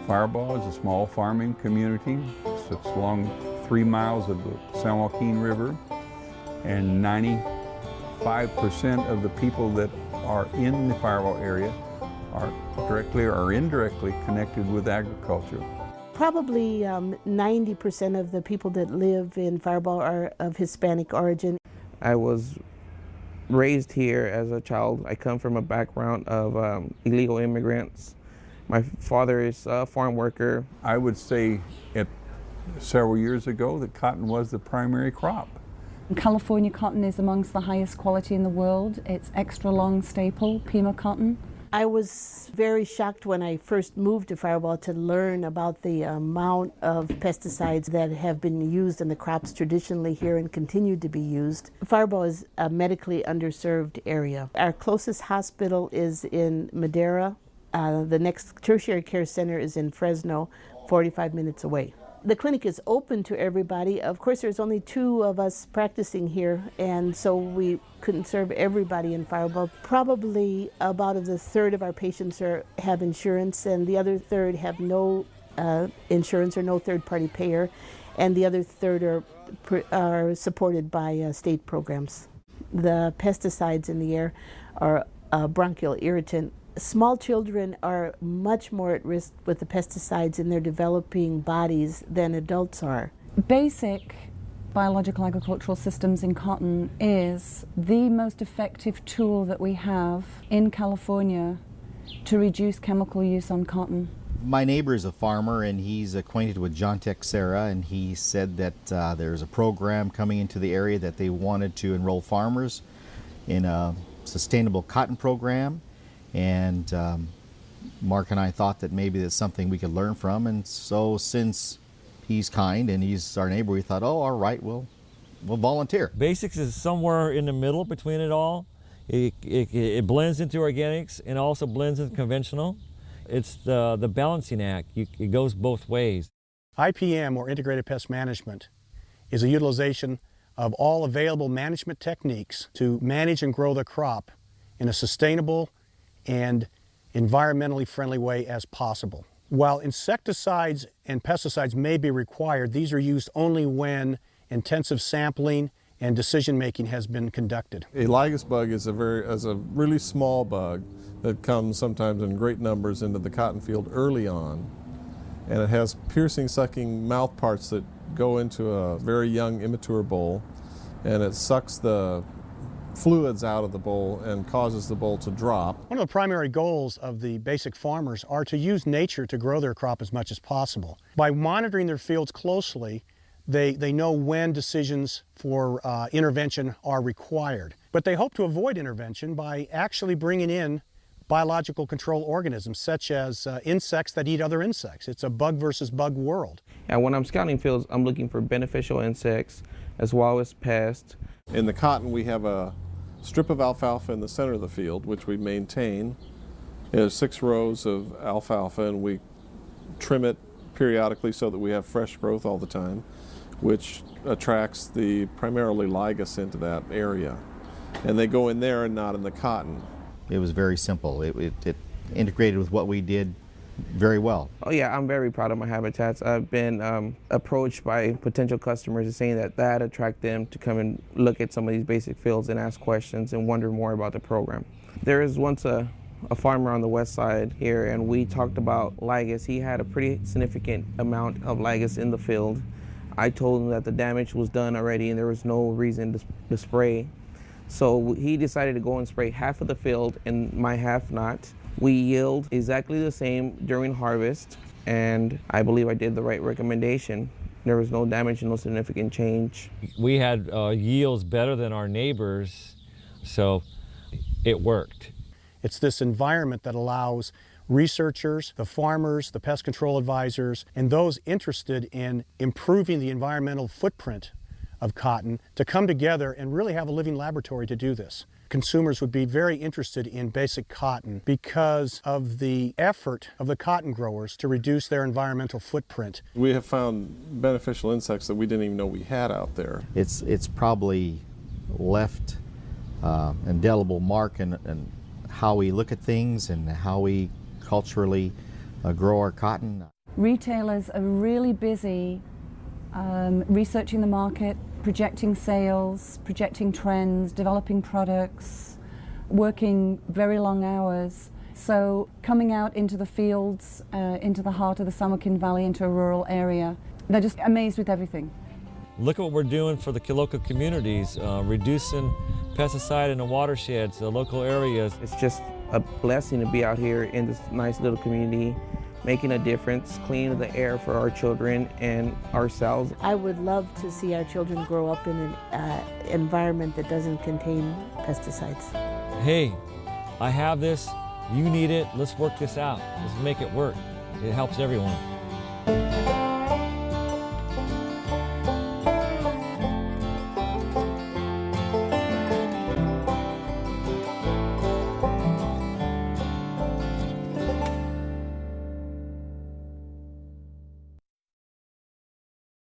Firebaugh is a small farming community. It's along 3 miles of the San Joaquin River, and 95% of the people that are in the Firebaugh area are directly or indirectly connected with agriculture. Probably 90% of the people that live in Firebaugh are of Hispanic origin. I was raised here as a child. I come from a background of illegal immigrants. My father is a farm worker. I would say several years ago that cotton was the primary crop. California cotton is amongst the highest quality in the world. It's extra long staple, Pima cotton. I was very shocked when I first moved to Firebaugh to learn about the amount of pesticides that have been used in the crops traditionally here and continue to be used. Firebaugh is a medically underserved area. Our closest hospital is in Madera. The next tertiary care center is in Fresno, 45 minutes away. The clinic is open to everybody. Of course, there's only 2 of us practicing here, and so we couldn't serve everybody in Firebaugh. Probably about a third of our patients have insurance, and the other third have no insurance or no third-party payer, and the other third are supported by state programs. The pesticides in the air are a bronchial irritant. Small children are much more at risk with the pesticides in their developing bodies than adults are. Basic biological agricultural systems in cotton is the most effective tool that we have in California to reduce chemical use on cotton. My neighbor is a farmer, and he's acquainted with John Texera, and he said that there's a program coming into the area that they wanted to enroll farmers in a sustainable cotton program. And Mark and I thought that maybe that's something we could learn from, and so since he's kind and he's our neighbor, we thought, oh, all right, we'll volunteer. Basics is somewhere in the middle between it all. It blends into organics and also blends into conventional. It's the balancing act. It goes both ways. IPM, or Integrated Pest Management, is a utilization of all available management techniques to manage and grow the crop in a sustainable and environmentally friendly way as possible. While insecticides and pesticides may be required, these are used only when intensive sampling and decision-making has been conducted. A lygus bug is a really small bug that comes sometimes in great numbers into the cotton field early on, and it has piercing, sucking mouth parts that go into a very young, immature boll, and it sucks the fluids out of the boll and causes the boll to drop. One of the primary goals of the basic farmers are to use nature to grow their crop as much as possible. By monitoring their fields closely, they know when decisions for intervention are required. But they hope to avoid intervention by actually bringing in biological control organisms, such as insects that eat other insects. It's a bug versus bug world. And when I'm scouting fields, I'm looking for beneficial insects as well as pests. In the cotton, we have a strip of alfalfa in the center of the field, which we maintain. There's 6 rows of alfalfa, and we trim it periodically so that we have fresh growth all the time, which attracts the primarily lygus into that area. And they go in there and not in the cotton. It was very simple. It integrated with what we did very well. Oh yeah, I'm very proud of my habitats. I've been approached by potential customers saying that attract them to come and look at some of these basic fields and ask questions and wonder more about the program. There was once a farmer on the west side here, and we talked about lygus. He had a pretty significant amount of lygus in the field. I told him that the damage was done already and there was no reason to spray. So he decided to go and spray half of the field and my half not. We yield exactly the same during harvest, and I believe I did the right recommendation. There was no damage and no significant change. We had yields better than our neighbors, so it worked. It's this environment that allows researchers, the farmers, the pest control advisors, and those interested in improving the environmental footprint of cotton to come together and really have a living laboratory to do this. Consumers would be very interested in basic cotton because of the effort of the cotton growers to reduce their environmental footprint. We have found beneficial insects that we didn't even know we had out there. It's probably left an indelible mark in how we look at things and how we culturally grow our cotton. Retailers are really busy researching the market, projecting sales, projecting trends, developing products, working very long hours. So coming out into the fields, into the heart of the San Joaquin Valley, into a rural area, they're just amazed with everything. Look at what we're doing for the local communities, reducing pesticide in the watersheds, the local areas. It's just a blessing to be out here in this nice little community, making a difference, cleaning the air for our children and ourselves. I would love to see our children grow up in an environment that doesn't contain pesticides. Hey, I have this, you need it, let's work this out. Let's make it work. It helps everyone.